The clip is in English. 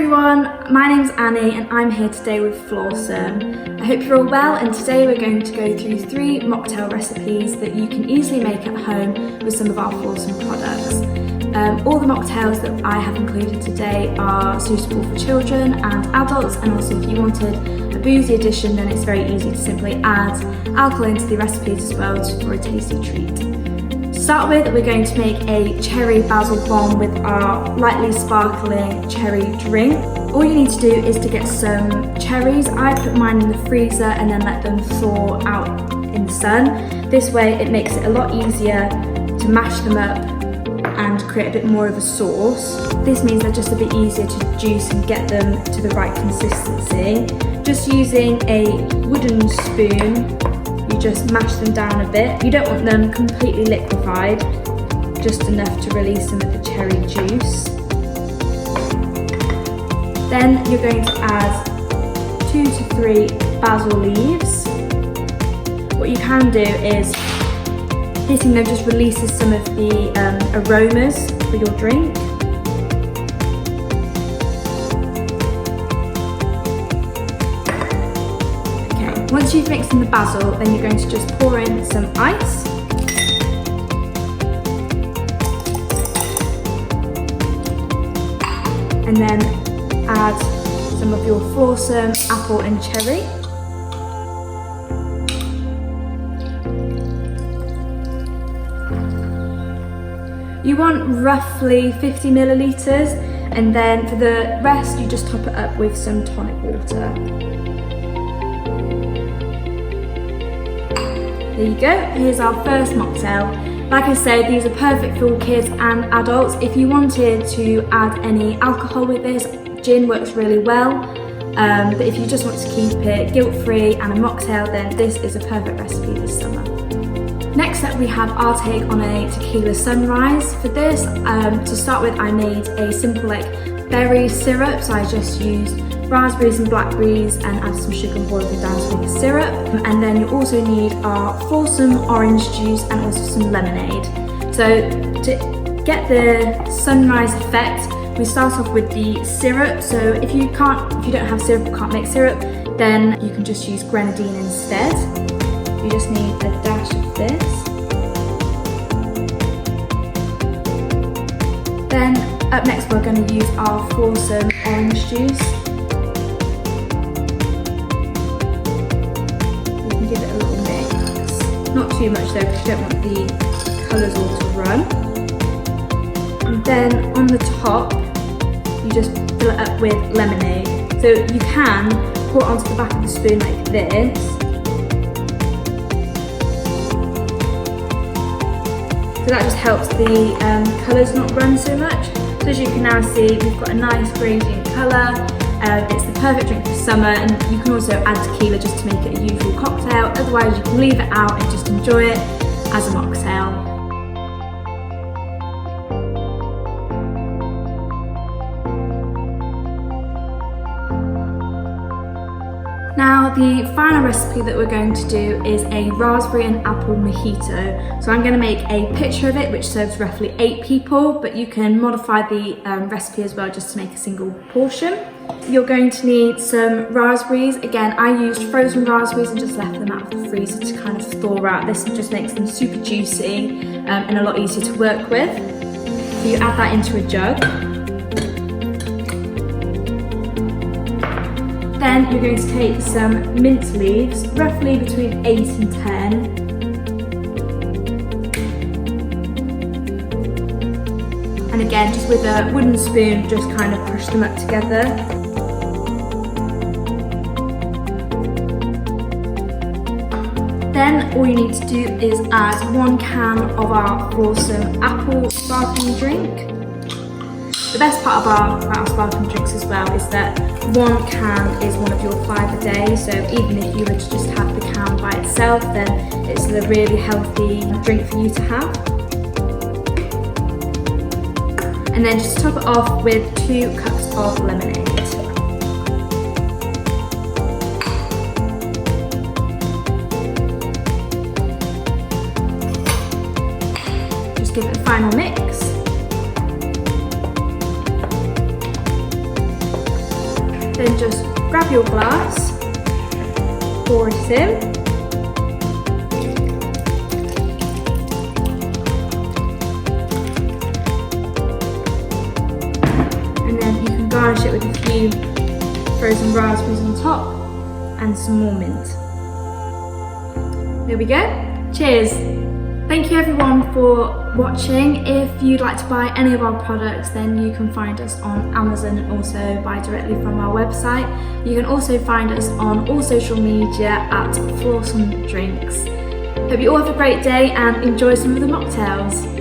everyone, my name's Annie and I'm here today with Flawsome. I hope you're all well, and today we're going to go through 3 mocktail recipes that you can easily make at home with some of our Flawsome products. All the mocktails that I have included today are suitable for children and adults, and also if you wanted a boozy addition then it's very easy to simply add alcohol into the recipes as well for a tasty treat. To start with, we're going to make a cherry basil bomb with our lightly sparkling cherry drink. All you need to do is to get some cherries. I put mine in the freezer and then let them thaw out in the sun. This way it makes it a lot easier to mash them up and create a bit more of a sauce. This means they're just a bit easier to juice and get them to the right consistency. Just using a wooden spoon, you just mash them down a bit. You don't want them completely liquefied, just enough to release some of the cherry juice. Then you're going to add 2 to 3 basil leaves. What you can do is hitting them just releases some of the aromas for your drink. Okay, once you've mixed in the basil, then you're going to just pour in some ice. And then add some of your Flawsome apple and cherry. You want roughly 50 millilitres, and then for the rest you just top it up with some tonic water. There you go, here's our first mocktail. Like I said, these are perfect for kids and adults. If you wanted to add any alcohol with this, gin works really well. But if you just want to keep it guilt-free and a mocktail, then this is a perfect recipe this summer. Next up we have our take on a Tequila Sunrise. For this, to start with, I made a simple berry syrup. So I just used raspberries and blackberries and added some sugar and boiled it down to make a syrup. And then you also need our Flawsome orange juice and also some lemonade. So to get the sunrise effect, we start off with the syrup. So if you don't have syrup or can't make syrup, then you can just use grenadine instead. You just need a dash of this. Then up next we're going to use our Flawsome orange juice. You can give it a little mix. Not too much though, because you don't want the colours all to run. And then on the top, you just fill it up with lemonade. So you can pour it onto the back of the spoon like this. So that just helps the colours not run so much. So as you can now see, we've got a nice gradient colour. It's the perfect drink for summer, and you can also add tequila just to make it a usual cocktail. Otherwise you can leave it out and just enjoy it as a mocktail. Now the final recipe that we're going to do is a raspberry and apple mojito. So I'm going to make a picture of it which serves roughly 8 people, but you can modify the recipe as well just to make a single portion. You're going to need some raspberries. Again, I used frozen raspberries and just left them out of the freezer to kind of thaw out. This just makes them super juicy and a lot easier to work with. So you add that into a jug. Then you're going to take some mint leaves, roughly between 8 and 10. And again, just with a wooden spoon, just kind of push them up together. Then all you need to do is add 1 can of our Flawsome apple sparkling drink. The best part of our sparkling drinks as well is that 1 can is one of your 5 a day, so even if you were to just have the can by itself, then it's a really healthy drink for you to have. And then just top it off with 2 cups of lemonade. Just give it a final mix. then just grab your glass, pour it in, and then you can garnish it with a few frozen raspberries on top and some more mint. There we go. Cheers! Thank you everyone for watching. If you'd like to buy any of our products, then you can find us on Amazon and also buy directly from our website. You can also find us on all social media at Flawsome Drinks. Hope you all have a great day and enjoy some of the mocktails.